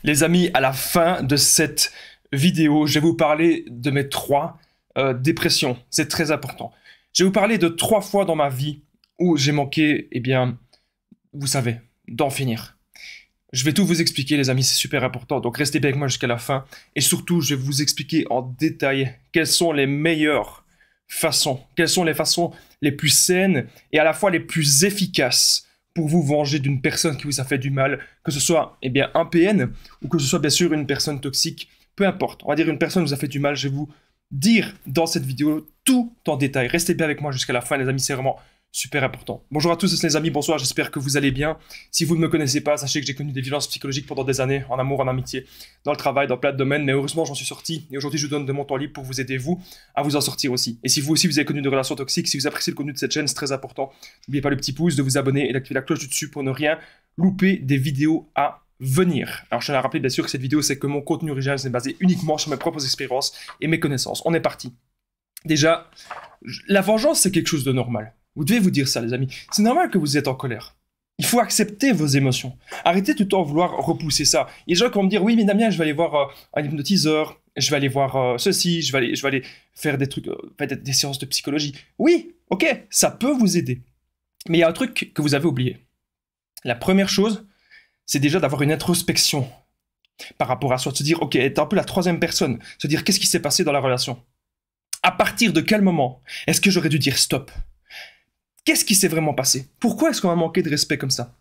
Les amis, à la fin de cette vidéo, je vais vous parler de mes 3 dépressions. C'est très important. Je vais vous parler de 3 fois dans ma vie où j'ai manqué, eh bien, vous savez, d'en finir. Je vais tout vous expliquer, les amis, c'est super important. Donc restez bien avec moi jusqu'à la fin. Et surtout, je vais vous expliquer en détail quelles sont les meilleures façons, quelles sont les façons les plus saines et à la fois les plus efficaces pour vous venger d'une personne qui vous a fait du mal, que ce soit eh bien, un PN ou que ce soit bien sûr une personne toxique, peu importe. On va dire une personne vous a fait du mal, je vais vous dire dans cette vidéo tout en détail. Restez bien avec moi jusqu'à la fin, les amis, c'est vraiment super important. Bonjour à tous les amis, bonsoir, j'espère que vous allez bien. Si vous ne me connaissez pas, sachez que j'ai connu des violences psychologiques pendant des années, en amour, en amitié, dans le travail, dans plein de domaines, mais heureusement j'en suis sorti et aujourd'hui je vous donne de mon temps libre pour vous aider, vous, à vous en sortir aussi. Et si vous aussi vous avez connu des relations toxiques, si vous appréciez le contenu de cette chaîne, c'est très important, n'oubliez pas le petit pouce, de vous abonner et d'activer la cloche du dessus pour ne rien louper des vidéos à venir. Alors je tiens à rappeler bien sûr que cette vidéo c'est que mon contenu original c'est basé uniquement sur mes propres expériences et mes connaissances. On est parti. Déjà, la vengeance c'est quelque chose de normal. Vous devez vous dire ça, les amis. C'est normal que vous êtes en colère. Il faut accepter vos émotions. Arrêtez tout le temps de vouloir repousser ça. Il y a des gens qui vont me dire, oui, mais Damien, je vais aller voir un hypnotiseur, je vais aller voir ceci, je vais aller faire des trucs, des séances de psychologie. Oui, ok, ça peut vous aider. Mais il y a un truc que vous avez oublié. La première chose, c'est déjà d'avoir une introspection par rapport à soi, de se dire, ok, être un peu la troisième personne, se dire, qu'est-ce qui s'est passé dans la relation? À partir de quel moment est-ce que j'aurais dû dire stop? Qu'est-ce qui s'est vraiment passé? Pourquoi est-ce qu'on a manqué de respect comme ça?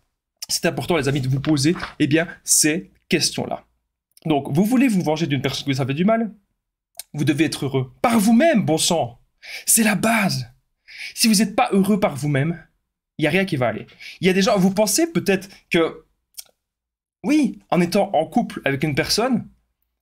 C'est important, les amis, de vous poser eh bien, ces questions-là. Donc, vous voulez vous venger d'une personne qui vous a fait du mal? Vous devez être heureux. Par vous-même, bon sang! C'est la base! Si vous n'êtes pas heureux par vous-même, il n'y a rien qui va aller. Il y a des gens, vous pensez peut-être que, oui, en étant en couple avec une personne,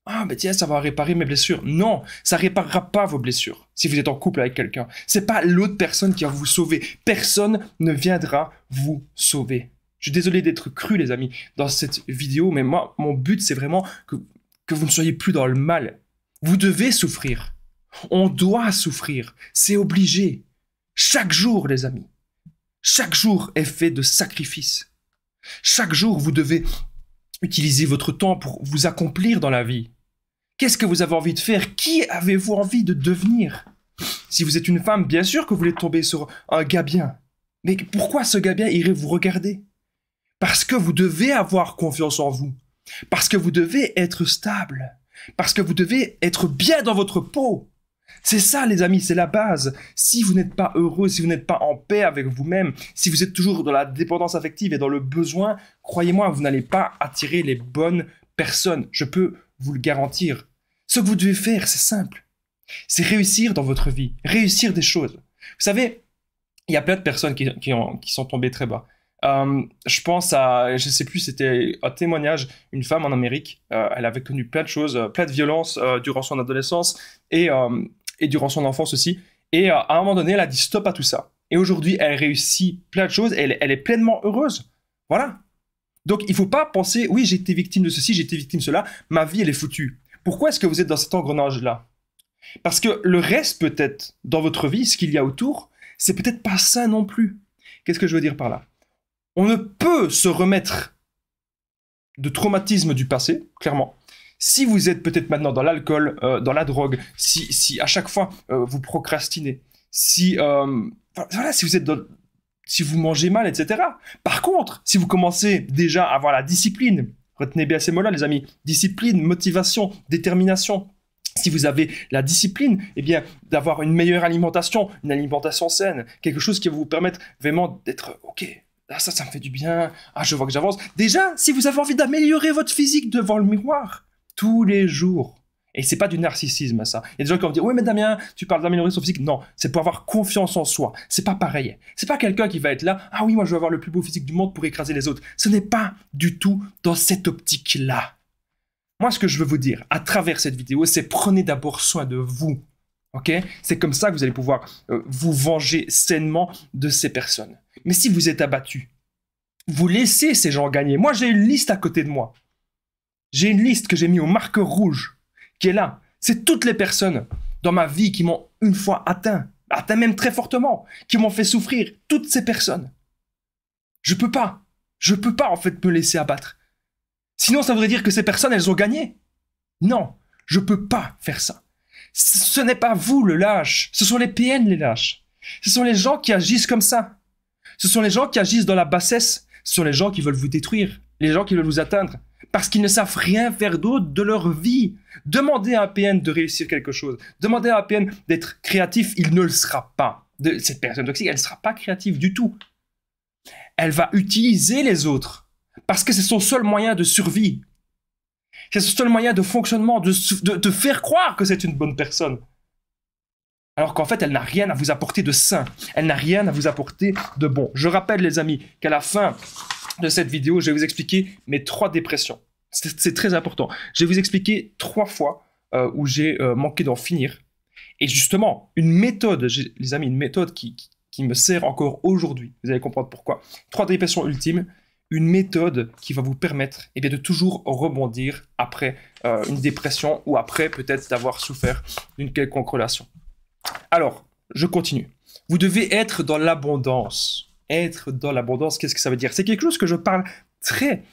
ah, ben tiens, ça va réparer mes blessures. Non, ça réparera pas vos blessures si vous êtes en couple avec quelqu'un. C'est pas l'autre personne qui va vous sauver. Personne ne viendra vous sauver. Je suis désolé d'être cru, les amis, dans cette vidéo, mais moi, mon but, c'est vraiment que vous ne soyez plus dans le mal. Vous devez souffrir. On doit souffrir. C'est obligé. Chaque jour, les amis. Chaque jour est fait de sacrifices. Chaque jour, vous devez utiliser votre temps pour vous accomplir dans la vie. Qu'est-ce que vous avez envie de faire? Qui avez-vous envie de devenir? Si vous êtes une femme, bien sûr que vous voulez tomber sur un gars bien. Mais pourquoi ce gars bien irait vous regarder? Parce que vous devez avoir confiance en vous. Parce que vous devez être stable. Parce que vous devez être bien dans votre peau. C'est ça, les amis, c'est la base. Si vous n'êtes pas heureux, si vous n'êtes pas en paix avec vous-même, si vous êtes toujours dans la dépendance affective et dans le besoin, croyez-moi, vous n'allez pas attirer les bonnes personnes. Je peux vous le garantir. Ce que vous devez faire, c'est simple. C'est réussir dans votre vie, réussir des choses. Vous savez, il y a plein de personnes qui sont tombées très bas. Je pense à, je sais plus, c'était un témoignage, une femme en Amérique, elle avait connu plein de choses, plein de violences durant son adolescence et durant son enfance aussi. Et à un moment donné, elle a dit stop à tout ça. Et aujourd'hui, elle réussit plein de choses, elle est pleinement heureuse. Voilà. Donc, il ne faut pas penser, oui, j'ai été victime de ceci, j'ai été victime de cela, ma vie, elle est foutue. Pourquoi est-ce que vous êtes dans cet engrenage-là? Parce que le reste, peut-être, dans votre vie, ce qu'il y a autour, c'est peut-être pas ça non plus. Qu'est-ce que je veux dire par là? On ne peut se remettre de traumatisme du passé, clairement. Si vous êtes peut-être maintenant dans l'alcool, dans la drogue, si à chaque fois vous procrastinez, si vous êtes si vous mangez mal, etc. Par contre, si vous commencez déjà à avoir la discipline, retenez bien ces mots-là, les amis, discipline, motivation, détermination. Si vous avez la discipline, eh bien, d'avoir une meilleure alimentation, une alimentation saine, quelque chose qui va vous permettre vraiment d'être ok. Ah, ça me fait du bien. Ah, je vois que j'avance. Déjà, si vous avez envie d'améliorer votre physique devant le miroir, tous les jours. Et c'est pas du narcissisme, ça. Il y a des gens qui vont me dire, oui, mais Damien, tu parles d'améliorer son physique. Non, c'est pour avoir confiance en soi. C'est pas pareil. C'est pas quelqu'un qui va être là, ah oui, moi, je veux avoir le plus beau physique du monde pour écraser les autres. Ce n'est pas du tout dans cette optique-là. Moi, ce que je veux vous dire, à travers cette vidéo, c'est prenez d'abord soin de vous. Ok? C'est comme ça que vous allez pouvoir vous venger sainement de ces personnes. Mais si vous êtes abattu, vous laissez ces gens gagner. Moi, j'ai une liste à côté de moi. J'ai une liste que j'ai mis au marqueur rouge, qui est là. C'est toutes les personnes dans ma vie qui m'ont une fois atteint même très fortement, qui m'ont fait souffrir. Toutes ces personnes. Je peux pas en fait me laisser abattre. Sinon, ça voudrait dire que ces personnes, elles ont gagné. Non, je ne peux pas faire ça. Ce n'est pas vous le lâche, ce sont les PN les lâches. Ce sont les gens qui agissent comme ça. Ce sont les gens qui agissent dans la bassesse. Ce sont les gens qui veulent vous détruire, les gens qui veulent vous atteindre. Parce qu'ils ne savent rien faire d'autre de leur vie. Demandez à un PN de réussir quelque chose. Demandez à un PN d'être créatif, il ne le sera pas. Cette personne toxique, elle ne sera pas créative du tout. Elle va utiliser les autres. Parce que c'est son seul moyen de survie. C'est son seul moyen de fonctionnement, de faire croire que c'est une bonne personne. Alors qu'en fait, elle n'a rien à vous apporter de sain. Elle n'a rien à vous apporter de bon. Je rappelle, les amis, qu'à la fin de cette vidéo, je vais vous expliquer mes 3 dépressions. C'est très important. Je vais vous expliquer 3 fois où j'ai manqué d'en finir. Et justement, une méthode, les amis, une méthode qui me sert encore aujourd'hui. Vous allez comprendre pourquoi. 3 dépressions ultimes. Une méthode qui va vous permettre de toujours rebondir après une dépression ou après peut-être d'avoir souffert d'une quelconque relation. Alors, je continue. Vous devez être dans l'abondance. Être dans l'abondance, qu'est-ce que ça veut dire? C'est quelque chose que je parle très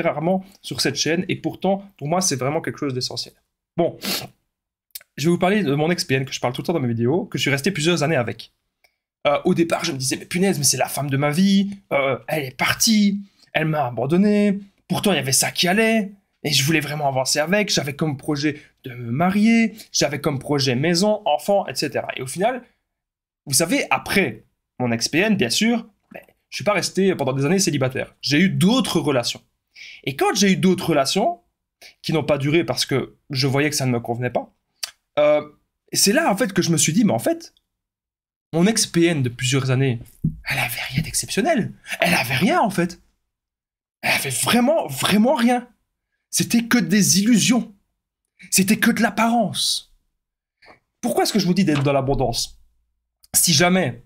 rarement sur cette chaîne et pourtant, pour moi, c'est vraiment quelque chose d'essentiel. Bon, je vais vous parler de mon ex-PN que je parle tout le temps dans mes vidéos, que je suis resté plusieurs années avec. Au départ, je me disais, mais punaise, mais c'est la femme de ma vie, elle est partie, elle m'a abandonné, pourtant il y avait ça qui allait, et je voulais vraiment avancer avec, j'avais comme projet de me marier, j'avais comme projet maison, enfant, etc. Et au final, vous savez, après mon ex-PN, bien sûr, je suis pas resté pendant des années célibataire. J'ai eu d'autres relations. Et quand j'ai eu d'autres relations, qui n'ont pas duré parce que je voyais que ça ne me convenait pas, c'est là en fait que je me suis dit, mais en fait, mon ex-PN de plusieurs années, elle avait rien d'exceptionnel. Elle avait rien en fait. Elle avait vraiment rien. C'était que des illusions. C'était que de l'apparence. Pourquoi est-ce que je vous dis d'être dans l'abondance? Si jamais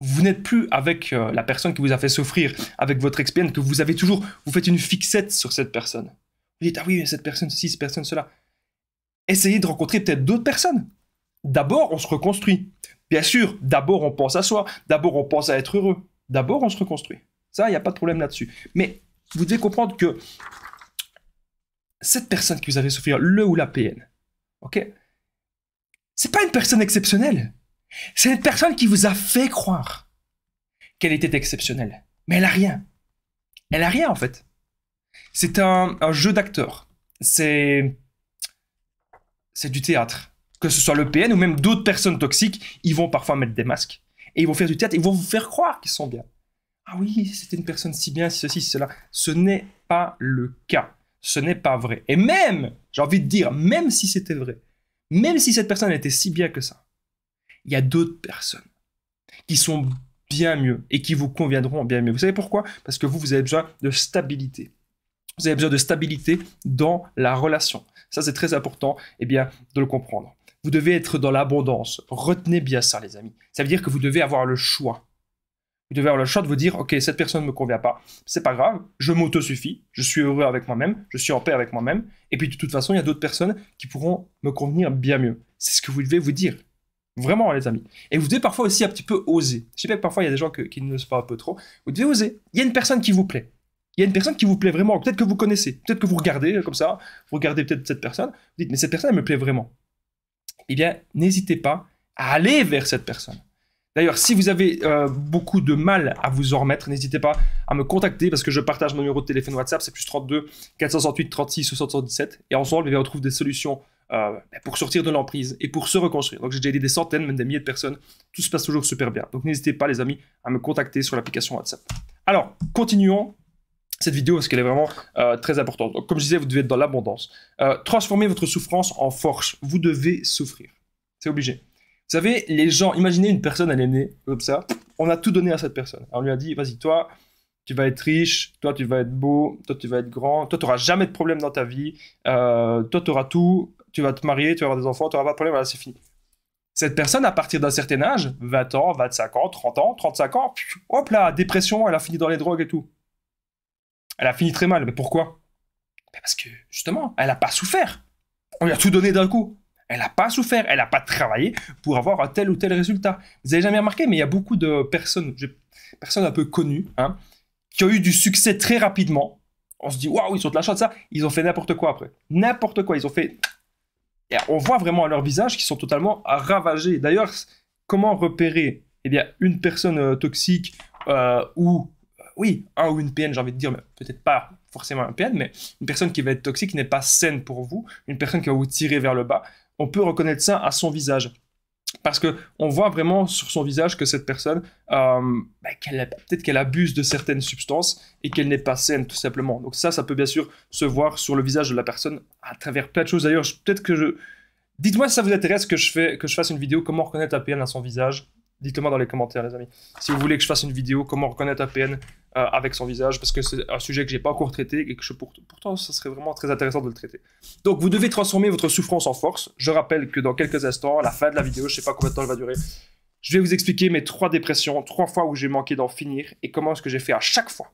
vous n'êtes plus avec la personne qui vous a fait souffrir, avec votre ex-PN, que vous avez toujours, vous faites une fixette sur cette personne. Vous dites, ah oui, cette personne ceci, cette personne cela. Essayez de rencontrer peut-être d'autres personnes. D'abord, on se reconstruit. Bien sûr, d'abord, on pense à soi. D'abord, on pense à être heureux. D'abord, on se reconstruit. Ça, il n'y a pas de problème là-dessus. Mais vous devez comprendre que cette personne qui vous a fait souffrir, le ou la PN, ok, c'est pas une personne exceptionnelle. C'est une personne qui vous a fait croire qu'elle était exceptionnelle. Mais elle a rien. Elle a rien, en fait. C'est un jeu d'acteur. C'est du théâtre. Que ce soit le PN ou même d'autres personnes toxiques, ils vont parfois mettre des masques. Et ils vont faire du théâtre, ils vont vous faire croire qu'ils sont bien. Ah oui, c'était une personne si bien, si ceci, si cela. Ce n'est pas le cas. Ce n'est pas vrai. Et même, j'ai envie de dire, même si c'était vrai, même si cette personne était si bien que ça, il y a d'autres personnes qui sont bien mieux et qui vous conviendront bien mieux. Vous savez pourquoi? Parce que vous avez besoin de stabilité. Vous avez besoin de stabilité dans la relation. Ça, c'est très important de le comprendre. Vous devez être dans l'abondance. Retenez bien ça, les amis. Ça veut dire que vous devez avoir le choix. Vous devez avoir le choix de vous dire, ok, cette personne ne me convient pas, c'est pas grave, je m'autosuffis, je suis heureux avec moi-même, je suis en paix avec moi-même, et puis de toute façon, il y a d'autres personnes qui pourront me convenir bien mieux. C'est ce que vous devez vous dire. Vraiment, les amis. Et vous devez parfois aussi un petit peu oser. Je sais pas que parfois, il y a des gens qui ne osent pas un peu trop. Vous devez oser. Il y a une personne qui vous plaît. Il y a une personne qui vous plaît vraiment. Peut-être que vous connaissez. Peut-être que vous regardez comme ça. Vous regardez peut-être cette personne. Vous dites, mais cette personne, elle me plaît vraiment. Eh bien, n'hésitez pas à aller vers cette personne. D'ailleurs, si vous avez beaucoup de mal à vous en remettre, n'hésitez pas à me contacter parce que je partage mon numéro de téléphone WhatsApp, c'est plus 32 468 36 77. Et ensemble, on retrouve des solutions pour sortir de l'emprise et pour se reconstruire. Donc, j'ai déjà aidé des centaines, même des milliers de personnes. Tout se passe toujours super bien. Donc, n'hésitez pas, les amis, à me contacter sur l'application WhatsApp. Alors, continuons cette vidéo parce qu'elle est vraiment très importante. Donc, comme je disais, vous devez être dans l'abondance. Transformez votre souffrance en force. Vous devez souffrir. C'est obligé. Vous savez, les gens, imaginez une personne, elle est née comme ça, on a tout donné à cette personne. On lui a dit, vas-y, toi, tu vas être riche, toi, tu vas être beau, toi, tu vas être grand, toi, tu n'auras jamais de problème dans ta vie, toi, tu auras tout, tu vas te marier, tu vas avoir des enfants, tu n'auras pas de problème, voilà, c'est fini. Cette personne, à partir d'un certain âge, 20 ans, 25 ans, 30 ans, 35 ans, hop là, dépression, elle a fini dans les drogues et tout. Elle a fini très mal, mais pourquoi? Parce que, justement, elle n'a pas souffert. On lui a tout donné d'un coup. Elle n'a pas souffert, elle n'a pas travaillé pour avoir un tel ou tel résultat. Vous n'avez jamais remarqué, mais il y a beaucoup de personnes un peu connues, qui ont eu du succès très rapidement, On se dit, waouh, ils ont de la chance, ça. Ils ont fait n'importe quoi après. N'importe quoi. Ils ont fait. Et on voit vraiment à leur visage qu'ils sont totalement ravagés. D'ailleurs, comment repérer eh bien, une personne toxique ou, oui, un ou une PN, j'ai envie de dire, mais peut-être pas forcément un PN, mais une personne qui va être toxique, qui n'est pas saine pour vous, une personne qui va vous tirer vers le bas, on peut reconnaître ça à son visage. Parce qu'on voit vraiment sur son visage que cette personne, peut-être qu'elle abuse de certaines substances et qu'elle n'est pas saine, tout simplement. Donc ça peut bien sûr se voir sur le visage de la personne à travers plein de choses. D'ailleurs, peut-être que je... Dites-moi si ça vous intéresse que je fasse une vidéo comment reconnaître un PN à son visage. Dites-le-moi dans les commentaires, les amis. Si vous voulez que je fasse une vidéo comment reconnaître un PN avec son visage, parce que c'est un sujet que j'ai pas encore traité et que pourtant, ça serait vraiment très intéressant de le traiter. Donc, vous devez transformer votre souffrance en force. Je rappelle que dans quelques instants, à la fin de la vidéo, je sais pas combien de temps elle va durer, je vais vous expliquer mes 3 dépressions, 3 fois où j'ai manqué d'en finir et comment est-ce que j'ai fait à chaque fois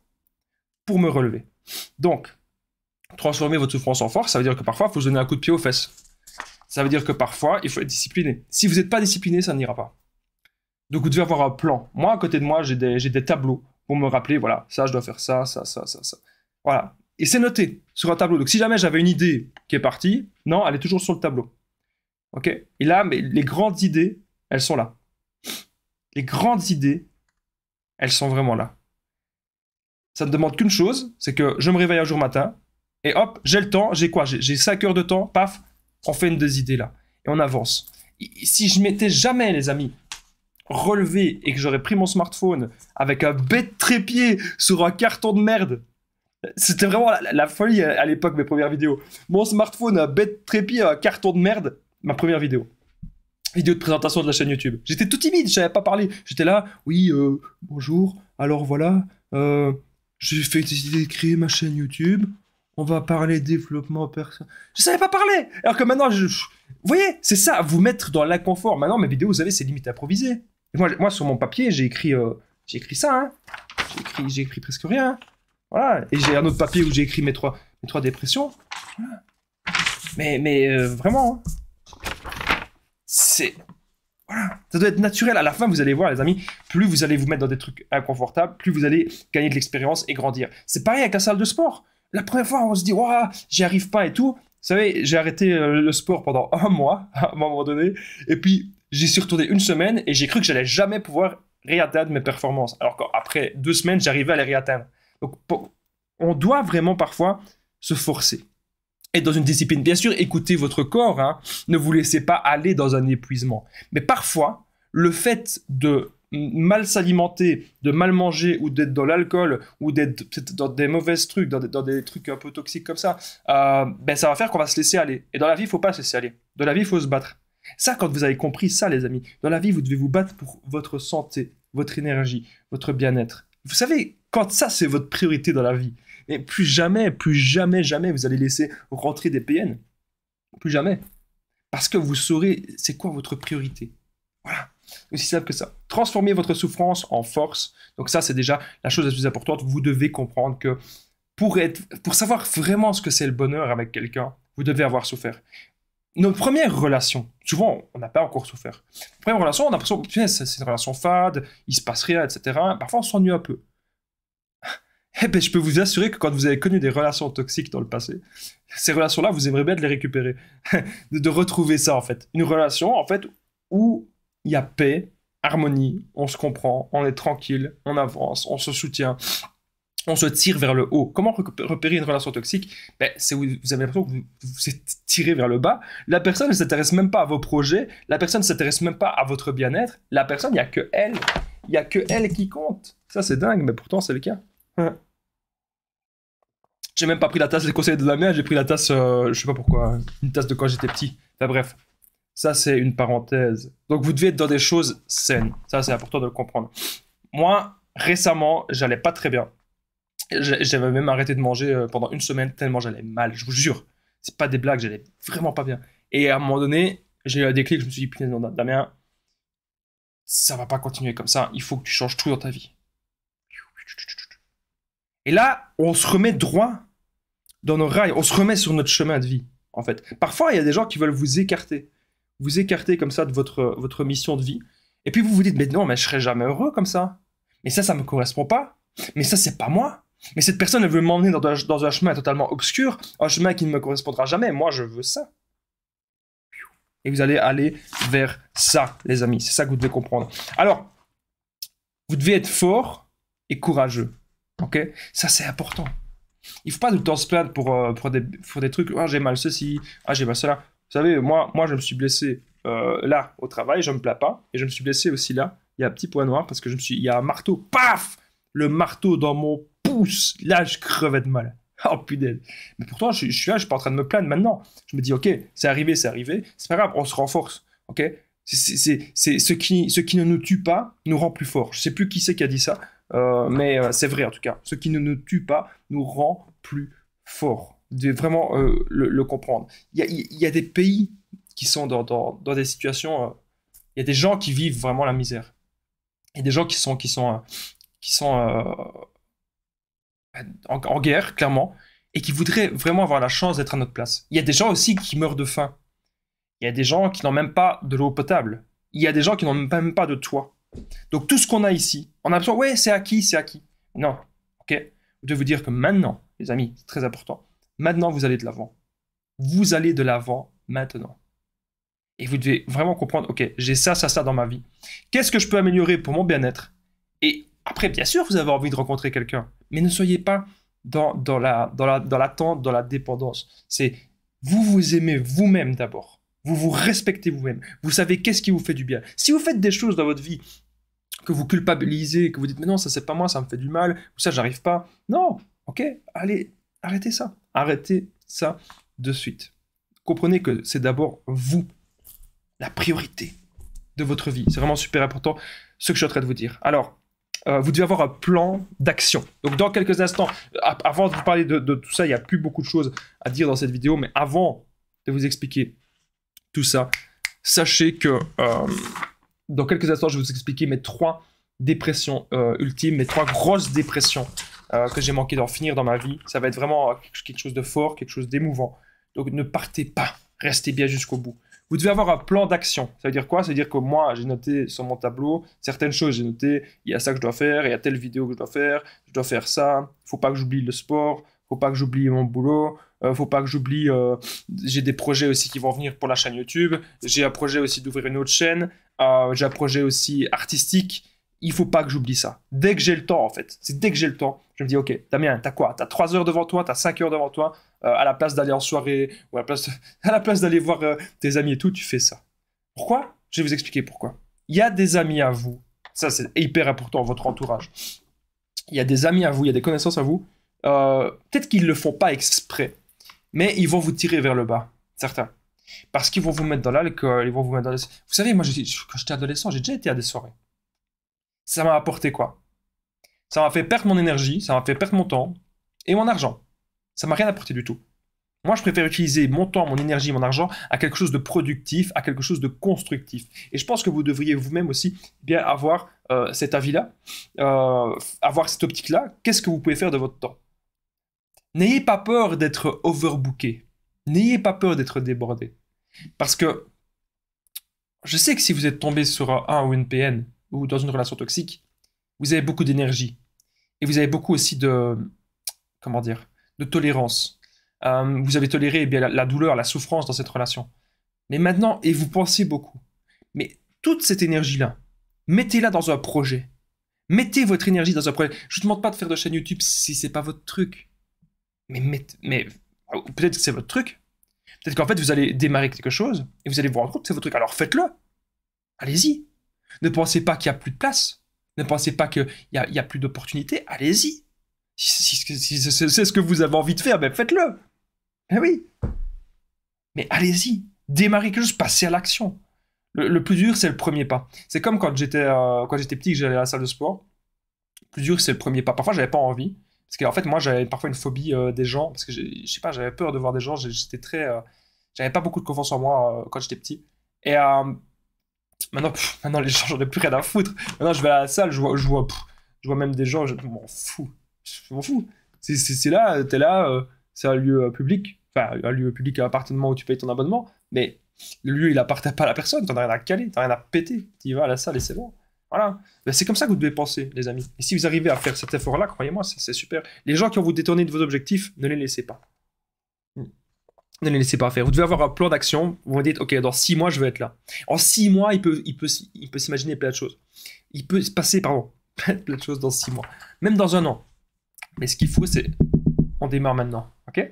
pour me relever. Donc, transformer votre souffrance en force, ça veut dire que parfois, il faut se donner un coup de pied aux fesses. Ça veut dire que parfois, il faut être discipliné. Si vous n'êtes pas discipliné, ça n'ira pas. Donc, vous devez avoir un plan. Moi, à côté de moi, j'ai des tableaux pour me rappeler, voilà, ça, je dois faire ça. Voilà. Et c'est noté sur un tableau. Donc, si jamais j'avais une idée qui est partie, non, elle est toujours sur le tableau. OK? Et là, mais les grandes idées, elles sont là. Les grandes idées, elles sont vraiment là. Ça ne demande qu'une chose, c'est que je me réveille un jour matin, et hop, j'ai le temps, j'ai quoi? J'ai 5 heures de temps, paf, on fait une des idées là. Et on avance. Et si je m'étais jamais, les amis, relevé et que j'aurais pris mon smartphone avec un bête trépied sur un carton de merde, c'était vraiment la folie à l'époque, mes premières vidéos. Mon smartphone, un bête trépied, un carton de merde, ma première vidéo. Vidéo de présentation de la chaîne YouTube. J'étais tout timide, je savais pas parler. J'étais là, oui, bonjour, alors voilà, j'ai fait décider de créer ma chaîne YouTube. On va parler développement personnel. Je savais pas parler. Alors que maintenant, vous voyez, c'est ça, vous mettre dans l'inconfort. Maintenant, mes vidéos, vous savez, c'est limite improvisé. Et moi, sur mon papier, j'ai écrit ça. Hein. J'ai écrit presque rien. Voilà. Et j'ai un autre papier où j'ai écrit mes trois dépressions. Voilà. Mais vraiment, hein. C'est... Voilà. Ça doit être naturel. À la fin, vous allez voir, les amis, plus vous allez vous mettre dans des trucs inconfortables, plus vous allez gagner de l'expérience et grandir. C'est pareil avec la salle de sport. La première fois, on se dit, waouh, j'y arrive pas et tout. Vous savez, j'ai arrêté le sport pendant 1 mois, à un moment donné. Et puis, j'y suis retourné 1 semaine et j'ai cru que j'allais jamais pouvoir réatteindre mes performances. Alors qu'après 2 semaines, j'arrivais à les réatteindre. Donc, on doit vraiment parfois se forcer. Être dans une discipline. Bien sûr, écoutez votre corps. Hein. Ne vous laissez pas aller dans un épuisement. Mais parfois, le fait de mal s'alimenter, de mal manger ou d'être dans l'alcool ou d'être peut-être dans des mauvais trucs, dans des trucs un peu toxiques comme ça, ça va faire qu'on va se laisser aller. Et dans la vie, il ne faut pas se laisser aller. Dans la vie, il faut se battre. Ça, quand vous avez compris ça, les amis, dans la vie, vous devez vous battre pour votre santé, votre énergie, votre bien-être. Vous savez, quand ça, c'est votre priorité dans la vie, et plus jamais, vous allez laisser rentrer des PN. Plus jamais. Parce que vous saurez c'est quoi votre priorité. Voilà. Aussi simple que ça. Transformez votre souffrance en force. Donc ça, c'est déjà la chose la plus importante. Vous devez comprendre que pour savoir vraiment ce que c'est le bonheur avec quelqu'un, vous devez avoir souffert. Notre première relation, souvent, on n'a pas encore souffert. Première relation, on a l'impression que c'est une relation fade, il se passe rien, etc. Parfois, on s'ennuie un peu. Eh bien, je peux vous assurer que quand vous avez connu des relations toxiques dans le passé, ces relations-là, vous aimeriez bien de les récupérer. de retrouver ça, en fait. Une relation, en fait, où il y a paix, harmonie, on se comprend, on est tranquille, on avance, on se soutient, on se tire vers le haut. Comment repérer une relation toxique? C'est où vous avez l'impression que vous êtes tiré vers le bas. La personne ne s'intéresse même pas à vos projets, la personne ne s'intéresse même pas à votre bien-être. La personne, il n'y a que elle. Il n'y a que elle qui compte. Ça, c'est dingue, mais pourtant, c'est le cas. J'ai même pas pris la tasse des conseils de la mère, j'ai pris la tasse, je sais pas pourquoi, une tasse de quand j'étais petit. Enfin bref, ça c'est une parenthèse. Donc vous devez être dans des choses saines, ça c'est important de le comprendre. Moi, récemment, j'allais pas très bien. J'avais même arrêté de manger pendant 1 semaine tellement j'allais mal, je vous jure. C'est pas des blagues, j'allais vraiment pas bien. Et à un moment donné, j'ai eu un déclic, je me suis dit, putain, non, Damien, ça va pas continuer comme ça, il faut que tu changes tout dans ta vie. Et là, on se remet droit dans nos rails, on se remet sur notre chemin de vie, en fait. Parfois, il y a des gens qui veulent vous écarter comme ça de votre mission de vie. Et puis vous vous dites, mais non, mais je serai jamais heureux comme ça. Mais ça me correspond pas. Mais ça, c'est pas moi. Mais cette personne, elle veut m'emmener dans un chemin totalement obscur, un chemin qui ne me correspondra jamais. Moi, je veux ça. Et vous allez aller vers ça, les amis. C'est ça que vous devez comprendre. Alors, vous devez être fort et courageux. Ok? Ça, c'est important. Il ne faut pas tout le temps se plaindre pour des trucs. Ah, j'ai mal ceci. Ah, j'ai mal cela. Vous savez, moi je me suis blessé là, au travail. Je ne me plains pas. Et je me suis blessé aussi là. Il y a un petit point noir parce que il y a un marteau. Paf! Le marteau dans mon pouce. Là, je crevais de mal. Oh putain. Mais pourtant, je suis là, je suis pas en train de me plaindre maintenant. Je me dis, ok, c'est arrivé, c'est arrivé. C'est pas grave, on se renforce. Ok? C'est ce qui ne nous tue pas nous rend plus forts. Je sais plus qui c'est qui a dit ça, mais c'est vrai en tout cas. Ce qui ne nous tue pas nous rend plus forts. Vous devez vraiment le comprendre. Il y a des pays qui sont dans des situations. Il y a des gens qui vivent vraiment la misère. Il y a des gens qui sont en guerre, clairement, et qui voudraient vraiment avoir la chance d'être à notre place. Il y a des gens aussi qui meurent de faim. Il y a des gens qui n'ont même pas de l'eau potable. Il y a des gens qui n'ont même pas de toit. Donc tout ce qu'on a ici, on a besoin, ouais, c'est acquis, c'est acquis. Non, ok? Vous devez vous dire que maintenant, les amis, c'est très important, maintenant vous allez de l'avant. Vous allez de l'avant maintenant. Et vous devez vraiment comprendre, ok, j'ai ça, ça, ça dans ma vie. Qu'est-ce que je peux améliorer pour mon bien-être? Et après, bien sûr, vous avez envie de rencontrer quelqu'un, mais ne soyez pas dans l'attente, dans la dépendance. C'est vous vous aimez vous-même d'abord. Vous vous respectez vous-même. Vous savez qu'est-ce qui vous fait du bien. Si vous faites des choses dans votre vie que vous culpabilisez, que vous dites mais non, ça c'est pas moi, ça me fait du mal, ou ça j'arrive pas. Non, ok, allez, arrêtez ça. Arrêtez ça de suite. Comprenez que c'est d'abord vous, la priorité de votre vie. C'est vraiment super important ce que je suis en train de vous dire. Alors, vous devez avoir un plan d'action. Donc dans quelques instants, avant de vous parler de tout ça, il n'y a plus beaucoup de choses à dire dans cette vidéo, mais avant de vous expliquer tout ça, sachez que dans quelques instants, je vais vous expliquer mes 3 dépressions ultimes, mes 3 grosses dépressions que j'ai manqué d'en finir dans ma vie. Ça va être vraiment quelque chose de fort, quelque chose d'émouvant. Donc ne partez pas, restez bien jusqu'au bout. Vous devez avoir un plan d'action. Ça veut dire quoi? Ça veut dire que moi, j'ai noté sur mon tableau certaines choses. J'ai noté, il y a ça que je dois faire, il y a telle vidéo que je dois faire ça. Il ne faut pas que j'oublie le sport, il ne faut pas que j'oublie mon boulot. Faut pas que j'oublie, j'ai des projets aussi qui vont venir pour la chaîne YouTube. J'ai un projet aussi d'ouvrir une autre chaîne. J'ai un projet aussi artistique. Il faut pas que j'oublie ça. Dès que j'ai le temps, en fait, c'est dès que j'ai le temps, je me dis, ok, Damien, t'as quoi? T'as 3 heures devant toi, t'as 5 heures devant toi, à la place d'aller en soirée, ou à la place d'aller voir tes amis et tout, tu fais ça. Pourquoi? Je vais vous expliquer pourquoi. Il y a des amis à vous, ça c'est hyper important, votre entourage. Il y a des amis à vous, il y a des connaissances à vous, peut-être qu'ils le font pas exprès, mais ils vont vous tirer vers le bas, certains. Parce qu'ils vont vous mettre dans l'alcool, ils vont vous mettre dans les... Vous savez, moi, quand j'étais adolescent, j'ai déjà été à des soirées. Ça m'a apporté quoi? Ça m'a fait perdre mon énergie, ça m'a fait perdre mon temps et mon argent. Ça m'a rien apporté du tout. Moi, je préfère utiliser mon temps, mon énergie, mon argent à quelque chose de productif, à quelque chose de constructif. Et je pense que vous devriez vous-même aussi bien avoir cet avis-là, avoir cette optique-là. Qu'est-ce que vous pouvez faire de votre temps? N'ayez pas peur d'être overbooké. N'ayez pas peur d'être débordé. Parce que je sais que si vous êtes tombé sur un ou une PN ou dans une relation toxique, vous avez beaucoup d'énergie. Et vous avez beaucoup aussi de, comment dire, de tolérance. Vous avez toléré eh bien, la douleur, la souffrance dans cette relation. Mais maintenant, et vous pensez beaucoup. Mais toute cette énergie-là, mettez-la dans un projet. Mettez votre énergie dans un projet. Je ne vous demande pas de faire de chaîne YouTube si ce n'est pas votre truc. Mais peut-être que c'est votre truc. Peut-être qu'en fait, vous allez démarrer quelque chose et vous allez vous rendre compte que c'est votre truc. Alors faites-le. Allez-y. Ne pensez pas qu'il n'y a plus de place. Ne pensez pas qu'il y a plus d'opportunités. Allez-y. Si c'est ce que vous avez envie de faire, ben faites-le. Eh oui. Mais allez-y. Démarrez quelque chose, passez à l'action. Le plus dur, c'est le premier pas. C'est comme quand j'étais petit, que j'allais à la salle de sport. Le plus dur, c'est le premier pas. Parfois, j'avais pas envie. Parce qu'en fait, moi, j'avais parfois une phobie des gens. Parce que, je sais pas, j'avais peur de voir des gens. J'étais très... j'avais pas beaucoup de confiance en moi quand j'étais petit. Et maintenant, les gens, j'en ai plus rien à foutre. Maintenant, je vais à la salle, je vois même des gens, je m'en fous. Je m'en fous. C'est là, t'es là, c'est un lieu public. Enfin, un lieu public, un appartement où tu payes ton abonnement. Mais le lieu, il appartient pas à la personne. T'en as rien à caler, t'en as rien à péter. Tu y vas à la salle et c'est bon. Voilà. Ben, c'est comme ça que vous devez penser, les amis. Et si vous arrivez à faire cet effort-là, croyez-moi, c'est super. Les gens qui vont vous détourner de vos objectifs, ne les laissez pas. Ne les laissez pas faire. Vous devez avoir un plan d'action. Vous vous dites, ok, dans 6 mois, je vais être là. En 6 mois, il peut s'imaginer plein de choses. Il peut se passer, pardon, plein de choses dans 6 mois. Même dans un an. Mais ce qu'il faut, c'est, on démarre maintenant, ok?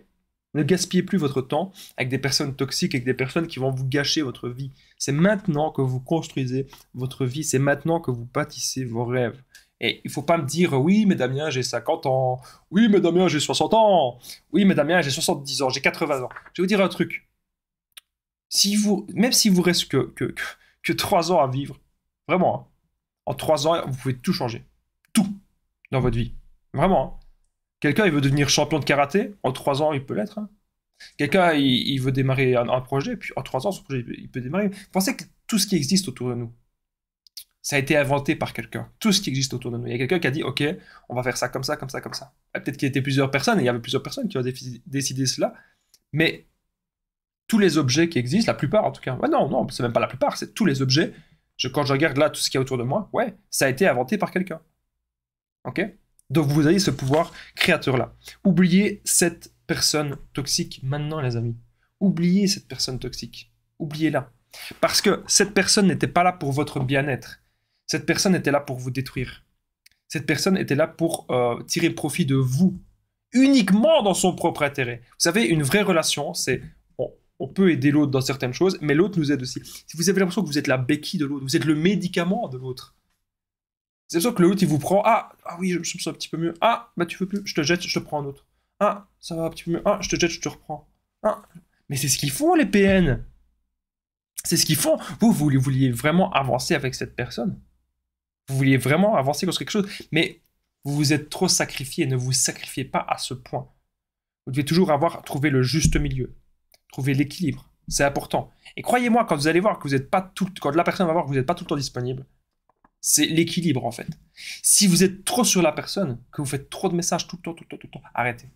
Ne gaspillez plus votre temps avec des personnes toxiques, avec des personnes qui vont vous gâcher votre vie. C'est maintenant que vous construisez votre vie, c'est maintenant que vous bâtissez vos rêves. Et il ne faut pas me dire, oui, mais Damien, j'ai 50 ans. Oui, mais Damien, j'ai 60 ans. Oui, mais Damien, j'ai 70 ans, j'ai 80 ans. Je vais vous dire un truc. Même s'il vous reste que 3 ans à vivre, vraiment, hein, en 3 ans, vous pouvez tout changer. Tout dans votre vie. Vraiment. Hein. Quelqu'un, il veut devenir champion de karaté, en 3 ans, il peut l'être. Hein. Quelqu'un, il veut démarrer un projet, puis en 3 ans, son projet, il peut démarrer. Pensez que tout ce qui existe autour de nous, ça a été inventé par quelqu'un. Tout ce qui existe autour de nous. Il y a quelqu'un qui a dit, OK, on va faire ça comme ça, comme ça, comme ça. Peut-être qu'il y était plusieurs personnes, et il y avait plusieurs personnes qui ont décidé cela, mais tous les objets qui existent, la plupart en tout cas, ouais, non, c'est même pas la plupart, c'est tous les objets, quand je regarde là tout ce qu'il y a autour de moi, ouais, ça a été inventé par quelqu'un. OK? Donc vous avez ce pouvoir créateur-là. Oubliez cette personne toxique maintenant, les amis. Oubliez cette personne toxique. Oubliez-la. Parce que cette personne n'était pas là pour votre bien-être. Cette personne était là pour vous détruire. Cette personne était là pour tirer profit de vous, uniquement dans son propre intérêt. Vous savez, une vraie relation, c'est on peut aider l'autre dans certaines choses, mais l'autre nous aide aussi. Si vous avez l'impression que vous êtes la béquille de l'autre, vous êtes le médicament de l'autre, c'est sûr que l'autre, il vous prend, ah oui, je me sens un petit peu mieux. Ah, bah tu veux plus, je te jette, je te prends un autre. Ah, ça va un petit peu mieux. Ah, je te jette, je te reprends. Ah, mais c'est ce qu'ils font, les PN. C'est ce qu'ils font. Vous vouliez vraiment avancer avec cette personne. Vous vouliez vraiment avancer contre quelque chose. Mais vous vous êtes trop sacrifié. Ne vous sacrifiez pas à ce point. Vous devez toujours trouver le juste milieu. Trouver l'équilibre. C'est important. Et croyez-moi, quand vous allez voir que vous n'êtes pas quand la personne va voir que vous n'êtes pas tout le temps disponible, c'est l'équilibre en fait. Si vous êtes trop sur la personne, que vous faites trop de messages tout le temps, arrêtez.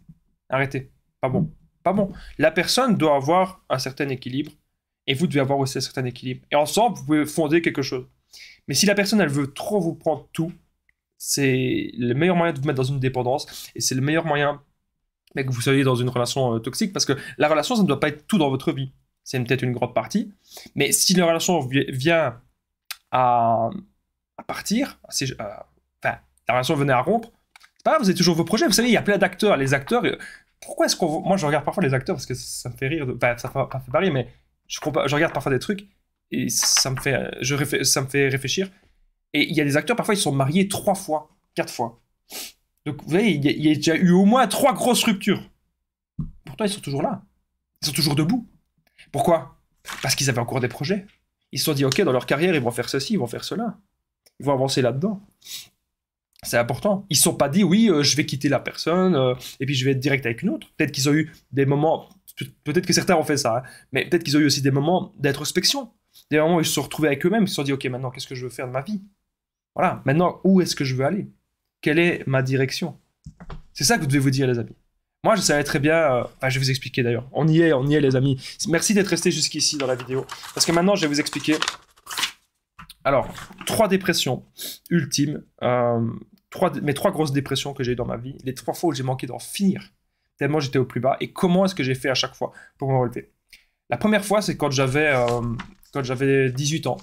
Arrêtez. Pas bon. Pas bon. La personne doit avoir un certain équilibre et vous devez avoir aussi un certain équilibre. Et ensemble, vous pouvez fonder quelque chose. Mais si la personne, elle veut trop vous prendre tout, c'est le meilleur moyen de vous mettre dans une dépendance et c'est le meilleur moyen que vous soyez dans une relation toxique parce que la relation, ça ne doit pas être tout dans votre vie. C'est peut-être une grande partie. Mais si la relation vient à partir, enfin, la relation venait à rompre, c'est pas grave, vous avez toujours vos projets. Vous savez, il y a plein d'acteurs. Les acteurs, pourquoi est-ce qu'on. Moi, je regarde parfois les acteurs parce que ça me fait rire. Enfin, ça me fait pas rire, mais je regarde parfois des trucs et ça me fait réfléchir. Et il y a des acteurs, parfois, ils sont mariés 3 fois, 4 fois. Donc, vous voyez, il y a déjà eu au moins 3 grosses ruptures. Pourtant, ils sont toujours là. Ils sont toujours debout. Pourquoi? Parce qu'ils avaient encore des projets. Ils se sont dit, OK, dans leur carrière, ils vont faire ceci, ils vont faire cela. Ils vont avancer là-dedans. C'est important. Ils ne se sont pas dit, oui, je vais quitter la personne et puis je vais être direct avec une autre. Peut-être qu'ils ont eu des moments, peut-être que certains ont fait ça, hein, mais peut-être qu'ils ont eu aussi des moments d'introspection. Des moments où ils se sont retrouvés avec eux-mêmes, ils se sont dit, OK, maintenant, qu'est-ce que je veux faire de ma vie? Voilà, maintenant, où est-ce que je veux aller? Quelle est ma direction? C'est ça que vous devez vous dire, les amis. Moi, je savais très bien, enfin, je vais vous expliquer d'ailleurs. On y est, les amis. Merci d'être resté jusqu'ici dans la vidéo. Parce que maintenant, je vais vous expliquer. Alors, 3 dépressions ultimes. Mes 3 grosses dépressions que j'ai eues dans ma vie. Les 3 fois où j'ai manqué d'en finir. Tellement j'étais au plus bas. Et comment est-ce que j'ai fait à chaque fois pour me relever? La première fois, c'est quand j'avais 18 ans.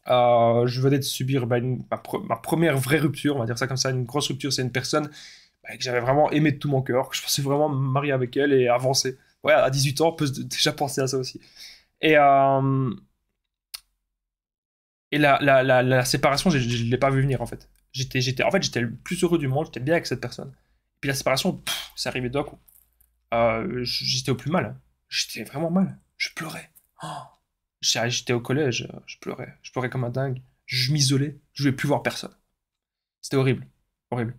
Je venais de subir ma première vraie rupture, on va dire ça comme ça, une grosse rupture. C'est une personne que j'avais vraiment aimé de tout mon cœur, que je pensais vraiment me marier avec elle et avancer. Ouais, à 18 ans, on peut déjà penser à ça aussi. Et la séparation, je ne l'ai pas vu venir en fait. En fait, j'étais le plus heureux du monde, j'étais bien avec cette personne. Et puis la séparation, c'est arrivé d'un coup. J'étais au plus mal. J'étais vraiment mal. Je pleurais. Oh. J'étais au collège, je pleurais. Je pleurais comme un dingue. Je m'isolais. Je ne voulais plus voir personne. C'était horrible. Horrible.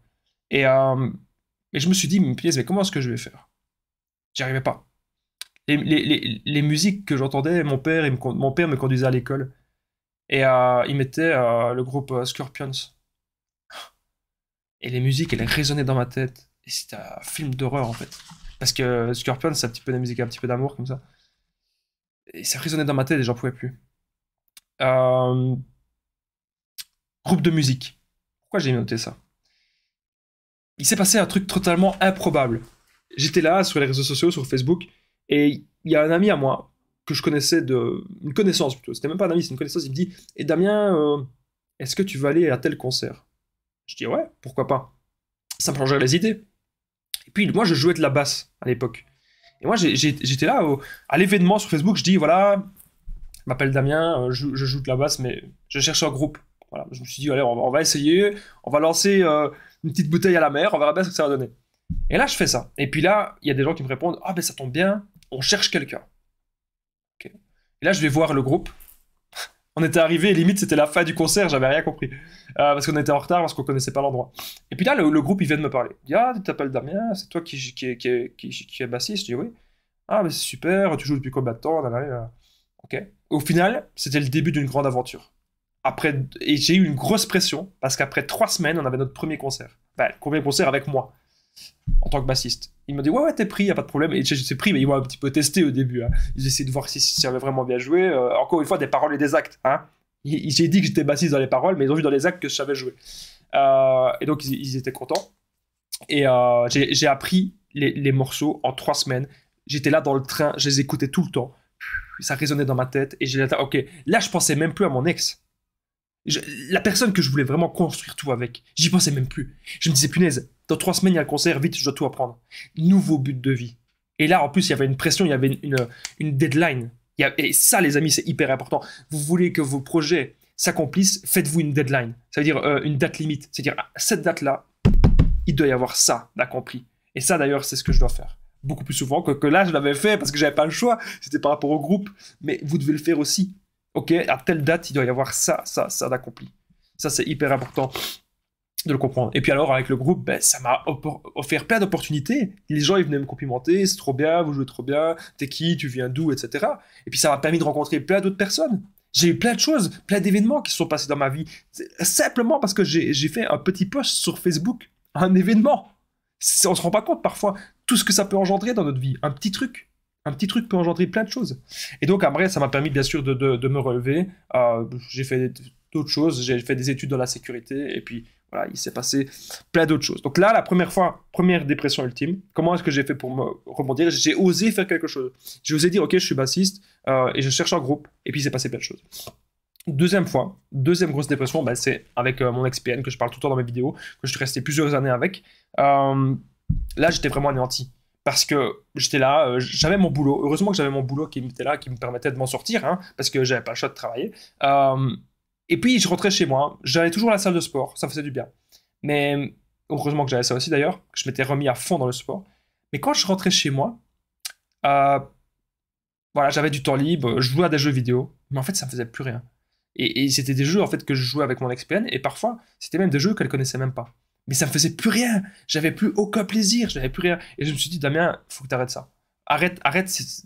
Et je me suis dit, mais comment est-ce que je vais faire? J'y arrivais pas. Les musiques que j'entendais, mon père me conduisait à l'école. Et il mettait le groupe Scorpions. Et les musiques, elles résonnaient dans ma tête. Et c'était un film d'horreur, en fait. Parce que Scorpions, c'est un petit peu de musique, un petit peu d'amour, comme ça. Et ça résonnait dans ma tête et j'en pouvais plus. Groupe de musique. Pourquoi j'ai noté ça? Il s'est passé un truc totalement improbable. J'étais là sur les réseaux sociaux, sur Facebook, et il y a un ami à moi que je connaissais une connaissance plutôt. C'était même pas un ami, c'est une connaissance. Il me dit, et Damien, est-ce que tu vas aller à tel concert? Je dis ouais, pourquoi pas. Ça me changerait les idées. Et puis moi, je jouais de la basse à l'époque. Et moi, j'étais là à l'événement sur Facebook. Je dis voilà, je m'appelle Damien, je joue de la basse, mais je cherche un groupe. Voilà, je me suis dit allez, on va essayer, on va lancer une petite bouteille à la mer, on verra bien ce que ça va donner. Et là, je fais ça. Et puis là, il y a des gens qui me répondent ah ben ça tombe bien, on cherche quelqu'un. Okay. Et là, je vais voir le groupe. On était arrivé, limite c'était la fin du concert, j'avais rien compris. Parce qu'on était en retard, parce qu'on connaissait pas l'endroit. Et puis là, le groupe, il vient de me parler. Il dit ah, tu t'appelles Damien, c'est toi qui est bassiste? Je dis oui. Ah, mais c'est super, tu joues depuis combien de temps? Ok. Au final, c'était le début d'une grande aventure. Et j'ai eu une grosse pression, parce qu'après 3 semaines, on avait notre premier concert. Enfin, le premier concert avec moi, en tant que bassiste. Il m'a dit ouais, t'es pris, y a pas de problème. Et j'ai pris, mais ils m'ont un petit peu testé au début. Hein. Ils essayaient de voir si j'avais vraiment bien joué. Encore une fois, des paroles et des actes. Hein. J'ai dit que j'étais bassiste dans les paroles, mais ils ont vu dans les actes que je savais jouer. Et donc, ils étaient contents. Et j'ai appris les morceaux en 3 semaines. J'étais là dans le train, je les écoutais tout le temps. Ça résonnait dans ma tête. Et j'ai dit, ok, là, je pensais même plus à mon ex. La personne que je voulais vraiment construire tout avec, j'y pensais même plus. Je me disais, punaise, dans 3 semaines, il y a le concert, vite, je dois tout apprendre. Nouveau but de vie. Et là, en plus, il y avait une pression, il y avait une deadline. Et ça, les amis, c'est hyper important. Vous voulez que vos projets s'accomplissent, faites-vous une deadline. Ça veut dire une date limite. C'est-à-dire, cette date-là, il doit y avoir ça d'accompli. Et ça, d'ailleurs, c'est ce que je dois faire. Beaucoup plus souvent que là, je l'avais fait parce que j'avais pas le choix. C'était par rapport au groupe. Mais vous devez le faire aussi. Ok, à telle date, il doit y avoir ça d'accompli. Ça, c'est hyper important de le comprendre. Et puis alors, avec le groupe, ben, ça m'a offert plein d'opportunités. Les gens, ils venaient me complimenter, c'est trop bien, vous jouez trop bien, t'es qui, tu viens d'où, etc. Et puis ça m'a permis de rencontrer plein d'autres personnes. J'ai eu plein de choses, plein d'événements qui se sont passés dans ma vie. Simplement parce que j'ai fait un petit post sur Facebook, un événement. On se rend pas compte parfois tout ce que ça peut engendrer dans notre vie. Un petit truc peut engendrer plein de choses. Et donc, après, ça m'a permis, bien sûr, de me relever. J'ai fait d'autres choses. J'ai fait des études dans la sécurité. Et puis, voilà, il s'est passé plein d'autres choses. Donc là, la première dépression ultime, comment est-ce que j'ai fait pour me rebondir? J'ai osé faire quelque chose. J'ai osé dire, OK, je suis bassiste et je cherche un groupe. Et puis, il s'est passé plein de choses. Deuxième grosse dépression, ben, c'est avec mon ex-PN, que je parle tout le temps dans mes vidéos, que je suis resté plusieurs années avec. Là, j'étais vraiment anéanti. Parce que j'étais là, j'avais mon boulot. Heureusement que j'avais mon boulot qui était là, qui me permettait de m'en sortir, hein, parce que j'avais pas le choix de travailler. Et puis, je rentrais chez moi. J'allais toujours à la salle de sport, ça faisait du bien. Mais heureusement que j'avais ça aussi d'ailleurs, que je m'étais remis à fond dans le sport. Mais quand je rentrais chez moi, voilà, j'avais du temps libre, je jouais à des jeux vidéo, mais en fait, ça me faisait plus rien. Et c'était des jeux en fait que je jouais avec mon ex-PN, et parfois, c'était même des jeux qu'elle connaissait même pas. Mais ça me faisait plus rien. J'avais plus aucun plaisir. J'avais plus rien. Et je me suis dit, Damien, faut que tu arrêtes ça. Arrête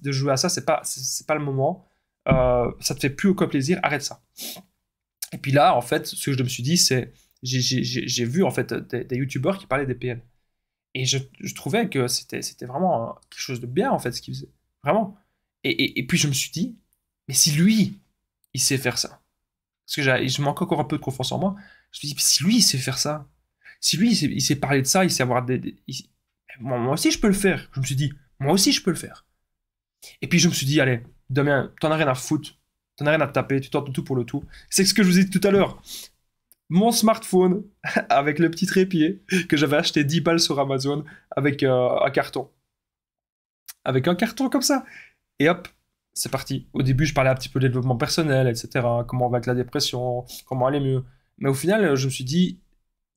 de jouer à ça. C'est pas le moment. Ça te fait plus aucun plaisir. Arrête ça. Et puis là, en fait, ce que je me suis dit, c'est, j'ai vu en fait des youtubeurs qui parlaient des PN. Et je trouvais que c'était vraiment quelque chose de bien en fait ce qu'ils faisaient. Vraiment. Et puis je me suis dit, mais si lui, il sait faire ça. Parce que je manque encore un peu de confiance en moi. Je me suis dit, si lui, il sait faire ça. Si lui, il sait parler de ça, il sait avoir moi aussi, je peux le faire. Je me suis dit, moi aussi, je peux le faire. Et puis, je me suis dit, allez, Damien, t'en as rien à foutre. T'en as rien à te taper. Tu tentes tout pour le tout. C'est ce que je vous ai dit tout à l'heure. Mon smartphone, avec le petit trépied, que j'avais acheté 10 balles sur Amazon, avec un carton. Avec un carton comme ça. Et hop, c'est parti. Au début, je parlais un petit peu de développement personnel, etc. Comment on va avec la dépression, comment aller mieux. Mais au final, je me suis dit,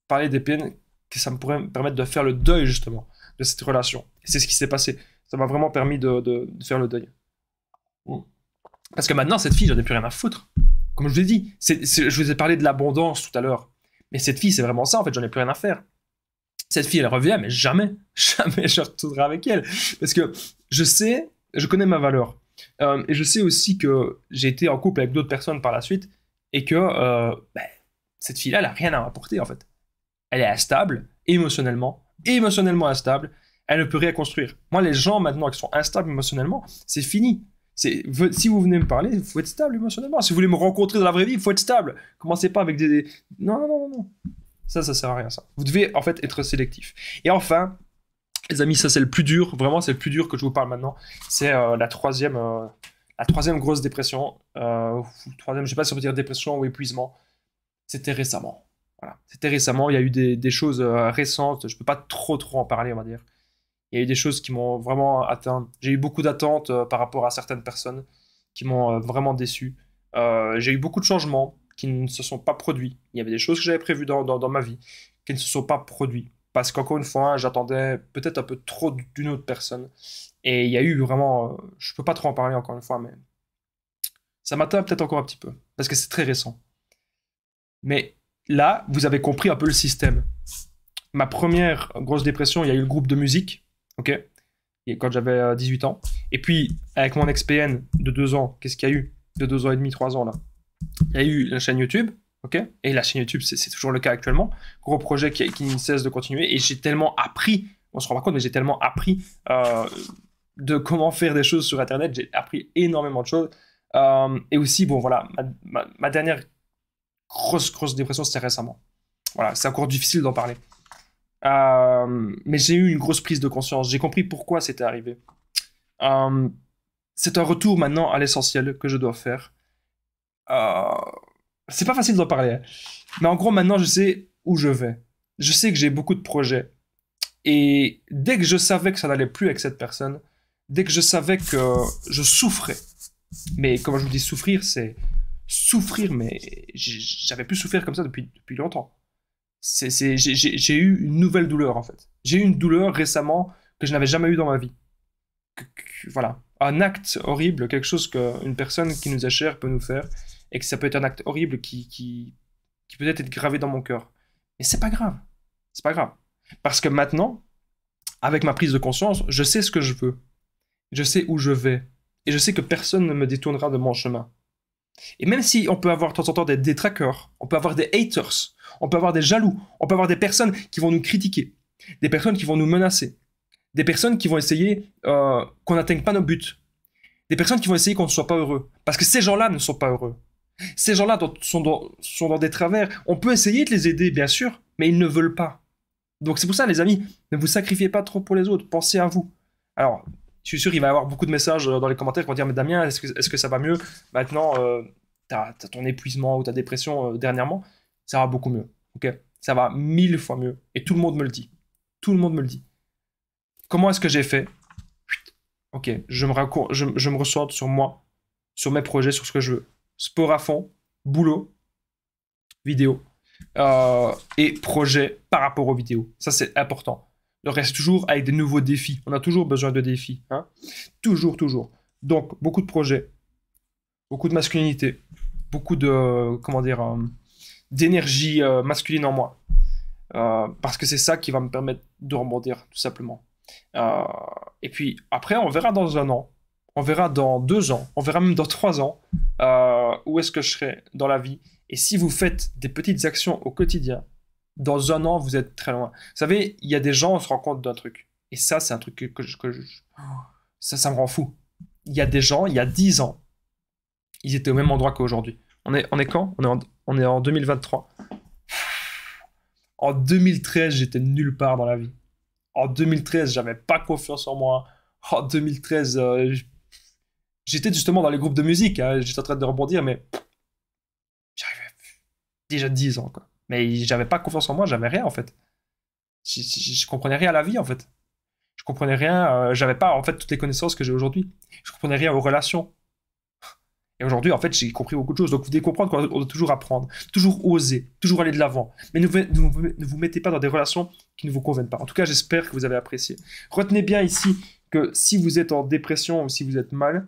parler des PN, que ça me pourrait me permettre de faire le deuil justement de cette relation. Et c'est ce qui s'est passé. Ça m'a vraiment permis de faire le deuil. Parce que maintenant, cette fille, j'en ai plus rien à foutre. Comme je vous ai dit, je vous ai parlé de l'abondance tout à l'heure. Mais cette fille, c'est vraiment ça, en fait, j'en ai plus rien à faire. Cette fille, elle revient, mais jamais je retournerai avec elle. Parce que je connais ma valeur. Et je sais aussi que j'ai été en couple avec d'autres personnes par la suite et que cette fille-là, elle a rien à m'apporter, en fait. Elle est instable, émotionnellement instable, elle ne peut rien construire. Moi, les gens maintenant qui sont instables émotionnellement, c'est fini. Si vous venez me parler, il faut être stable émotionnellement. Si vous voulez me rencontrer dans la vraie vie, il faut être stable. Commencez pas avec des... Non, non, non, non. Ça sert à rien, ça. Vous devez, en fait, être sélectif. Et enfin, les amis, ça, c'est le plus dur. Vraiment, c'est le plus dur que je vous parle maintenant. C'est la troisième grosse dépression. Troisième, je sais pas si on peut dire dépression ou épuisement. C'était récemment. Voilà. C'était récemment. Il y a eu des choses récentes. Je peux pas trop en parler, on va dire. Il y a eu des choses qui m'ont vraiment atteint. J'ai eu beaucoup d'attentes par rapport à certaines personnes qui m'ont vraiment déçu. J'ai eu beaucoup de changements qui ne se sont pas produits. Il y avait des choses que j'avais prévues dans ma vie qui ne se sont pas produites. Parce qu'encore une fois, j'attendais peut-être un peu trop d'une autre personne. Et il y a eu vraiment... je peux pas trop en parler encore une fois, mais ça m'atteint peut-être encore un petit peu. Parce que c'est très récent. Mais là, vous avez compris un peu le système. Ma première grosse dépression, il y a eu le groupe de musique. Ok, et quand j'avais 18 ans. Et puis, avec mon ex-PN de 2 ans, qu'est-ce qu'il y a eu? De 2 ans et demi, 3 ans là. Il y a eu la chaîne YouTube, ok? Et la chaîne YouTube, c'est toujours le cas actuellement. Gros projet qui ne cesse de continuer. Et j'ai tellement appris, on se rend pas compte, mais j'ai tellement appris de comment faire des choses sur Internet. J'ai appris énormément de choses. Et aussi, bon voilà, ma dernière grosse dépression, c'était récemment. Voilà, c'est encore difficile d'en parler. Mais j'ai eu une grosse prise de conscience. J'ai compris pourquoi c'était arrivé. C'est un retour maintenant à l'essentiel que je dois faire. C'est pas facile d'en parler, hein. Mais en gros, maintenant, je sais où je vais. Je sais que j'ai beaucoup de projets. Et dès que je savais que ça n'allait plus avec cette personne, dès que je savais que je souffrais, mais comme je vous dis, souffrir, c'est souffrir, mais j'avais plus souffert comme ça depuis longtemps. J'ai eu une nouvelle douleur en fait. J'ai eu une douleur récemment que je n'avais jamais eu dans ma vie. Voilà, un acte horrible, quelque chose qu'une personne qui nous est chère peut nous faire, et que ça peut être un acte horrible qui peut être gravé dans mon cœur. Mais c'est pas grave, c'est pas grave. Parce que maintenant, avec ma prise de conscience, je sais ce que je veux, je sais où je vais, et je sais que personne ne me détournera de mon chemin. Et même si on peut avoir de temps en temps des détraqueurs, on peut avoir des haters, on peut avoir des jaloux, on peut avoir des personnes qui vont nous critiquer, des personnes qui vont nous menacer, des personnes qui vont essayer qu'on n'atteigne pas nos buts, des personnes qui vont essayer qu'on ne soit pas heureux. Parce que ces gens-là ne sont pas heureux. Ces gens-là sont dans des travers. On peut essayer de les aider, bien sûr, mais ils ne veulent pas. Donc c'est pour ça, les amis, ne vous sacrifiez pas trop pour les autres, pensez à vous. Alors, je suis sûr qu'il va y avoir beaucoup de messages dans les commentaires qui vont dire « Mais Damien, est-ce que ça va mieux? Maintenant, t'as ton épuisement ou ta dépression dernièrement, ça va beaucoup mieux. Ok, ça va 1000 fois mieux. Et tout le monde me le dit. Tout le monde me le dit. Comment est-ce que j'ai fait? Ok, je me recentre sur moi, sur mes projets, sur ce que je veux. Sport à fond, boulot, vidéo et projet par rapport aux vidéos. Ça, c'est important. On reste toujours avec des nouveaux défis. On a toujours besoin de défis. Hein, toujours, toujours. Donc, beaucoup de projets, beaucoup de masculinité, beaucoup de, comment dire, d'énergie masculine en moi. Parce que c'est ça qui va me permettre de rebondir, tout simplement. Et puis, après, on verra dans 1 an. On verra dans 2 ans. On verra même dans 3 ans où est-ce que je serai dans la vie. Et si vous faites des petites actions au quotidien, dans 1 an, vous êtes très loin. Vous savez, il y a des gens, on se rend compte d'un truc. Et ça, c'est un truc ça me rend fou. Il y a des gens, il y a 10 ans, ils étaient au même endroit qu'aujourd'hui. On est quand? On est en 2023. En 2013, j'étais nulle part dans la vie. En 2013, j'avais pas confiance en moi. En 2013, j'étais justement dans les groupes de musique. Hein. J'étais en train de rebondir, mais j'avais déjà 10 ans, quoi. Mais j'avais pas confiance en moi, j'avais rien, en fait. Je comprenais rien à la vie, en fait. Je comprenais rien, j'avais pas, en fait, toutes les connaissances que j'ai aujourd'hui. Je comprenais rien aux relations. Et aujourd'hui, en fait, j'ai compris beaucoup de choses. Donc, vous devez comprendre qu'on doit toujours apprendre, toujours oser, toujours aller de l'avant. Mais ne vous mettez pas dans des relations qui ne vous conviennent pas. En tout cas, j'espère que vous avez apprécié. Retenez bien ici que si vous êtes en dépression ou si vous êtes mal,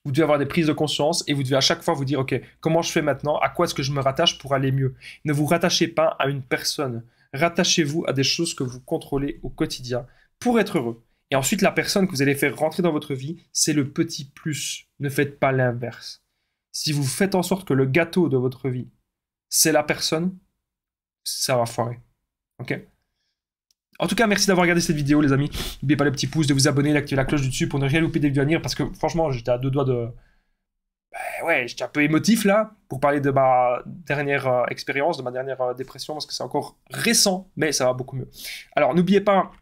vous devez avoir des prises de conscience et vous devez à chaque fois vous dire, OK, comment je fais maintenant? À quoi est-ce que je me rattache pour aller mieux? Ne vous rattachez pas à une personne. Rattachez-vous à des choses que vous contrôlez au quotidien pour être heureux. Et ensuite, la personne que vous allez faire rentrer dans votre vie, c'est le petit plus. Ne faites pas l'inverse. Si vous faites en sorte que le gâteau de votre vie, c'est la personne, ça va foirer. Ok? En tout cas, merci d'avoir regardé cette vidéo, les amis. N'oubliez pas le petit pouce, de vous abonner, d'activer la cloche du dessus pour ne rien louper des vidéos à venir, parce que franchement, j'étais à deux doigts de... ouais, j'étais un peu émotif là, pour parler de ma dernière expérience, de ma dernière dépression, parce que c'est encore récent, mais ça va beaucoup mieux. Alors, n'oubliez pas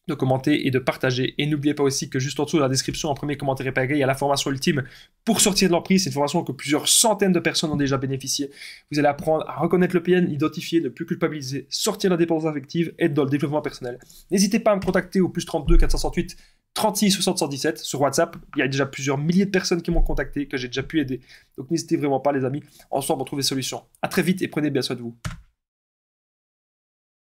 de commenter et de partager. Et n'oubliez pas aussi que juste en dessous de la description, en premier commentaire épinglé, il y a la formation ultime pour sortir de l'emprise. C'est une formation que plusieurs centaines de personnes ont déjà bénéficié. Vous allez apprendre à reconnaître le PN, identifier, ne plus culpabiliser, sortir de la dépendance affective, être dans le développement personnel. N'hésitez pas à me contacter au +32 468 36 60 117 sur WhatsApp. Il y a déjà plusieurs milliers de personnes qui m'ont contacté, que j'ai déjà pu aider. Donc n'hésitez vraiment pas, les amis. Ensemble, on trouve des solutions. À très vite et prenez bien soin de vous.